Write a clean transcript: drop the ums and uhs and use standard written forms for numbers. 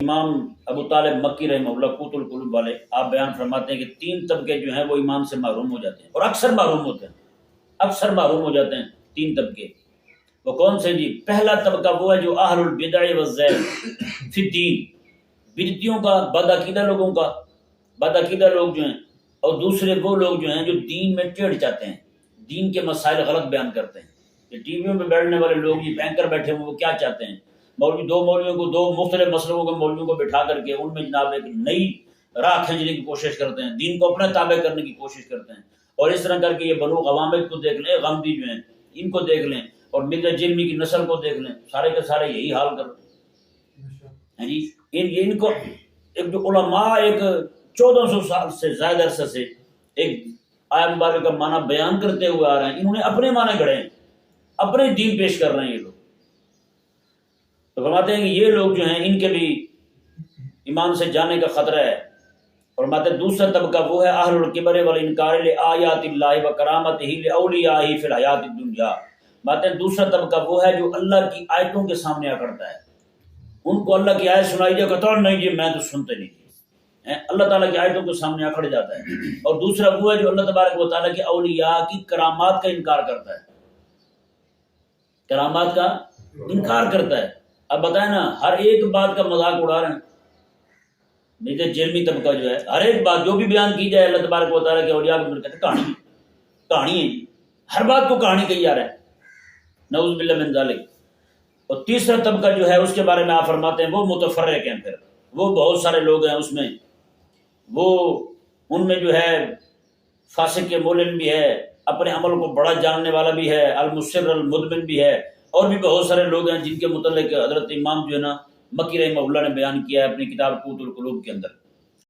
امام ابو طالب مکی رحمہ اللہ قوت القلوب والے آپ بیان فرماتے ہیں کہ 3 طبقے جو ہیں وہ ایمان سے محروم ہو جاتے ہیں، اور اکثر محروم ہوتے ہیں، اکثر محروم ہو جاتے ہیں 3 طبقے۔ وہ کون سے جی؟ پہلا طبقہ وہ ہے جو اہل البدع والزیغ فی الدین، بدعتیوں کا، بدعقیدہ لوگوں کا، بدعقیدہ لوگ جو ہیں، اور دوسرے وہ لوگ جو ہیں جو دین میں ٹیڑھ جاتے ہیں، دین کے مسائل غلط بیان کرتے ہیں۔ یہ ٹی ویوں پہ بیٹھنے والے لوگ، یہ اینکر بیٹھے ہوئے، وہ کیا چاہتے ہیں؟ مولویوں کو 2 مختلف مسئلوں کے مولویوں کو بٹھا کر کے ان میں جناب ایک نئی راہ کھینچنے کی کوشش کرتے ہیں، دین کو اپنے تابع کرنے کی کوشش کرتے ہیں، اور اس طرح کر کے یہ بنو غوامد کو دیکھ لیں، غامدی جو ہیں ان کو دیکھ لیں، اور مرزا جرمی کی نسل کو دیکھ لیں، سارے کے سارے یہی حال کر ہیں جی۔ ان کو ایک جو علماء ایک 1400 سال سے زائد عرصے سے ایک آیت مبارکہ کا معنی بیان کرتے ہوئے آ رہے ہیں، انہوں نے اپنے معنی گھڑے ہیں، اپنے دین پیش کر رہے ہیں یہ لوگ۔ تو فرماتے ہیں کہ یہ لوگ جو ہیں ان کے بھی ایمان سے جانے کا خطرہ ہے۔ فرماتے ہیں دوسرا طبقہ وہ ہے اہل الکبر والانکار لآیات اللہ وکرامتہ لاولیاءہ فی الحیات الدنیا۔ فرماتے ہیں دوسرا طبقہ وہ ہے جو اللہ کی آیتوں کے سامنے آ کرتا ہے، ان کو اللہ کی آیت سنائی جائے کہتا ہے نہیں جی میں تو سنتے نہیں، اللہ تعالیٰ کی آیتوں کے سامنے آ کھڑ جاتا ہے۔ اور دوسرا وہ ہے جو اللہ تبارک و تعالیٰ کے اولیاء کی کرامات کا انکار کرتا ہے، کرامات کا انکار کرتا ہے۔ اب بتائیں نا، ہر ایک بات کا مذاق اڑا رہے ہیں، نہیں جرمی طبقہ جو ہے ہر ایک بات جو بھی بیان کی جائے اللہ تبارک و تعالیٰ کے اولیاء کو مل کر کہانی ہے جی، ہر بات کو کہانی کہی جا رہا ہے، نعوذ باللہ من ذالک۔ اور تیسرا طبقہ جو ہے اس کے بارے میں آپ فرماتے ہیں وہ متفرق ہیں، پھر وہ بہت سارے لوگ ہیں اس میں، وہ ان میں جو ہے فاسق مولن بھی ہے، اپنے عمل کو بڑا جاننے والا بھی ہے، المصر المدمن بھی ہے، اور بھی بہت سارے لوگ ہیں جن کے متعلق حضرت امام جو ہے نا مکی رحمہ اللہ نے بیان کیا ہے اپنی کتاب قوت القلوب کے اندر۔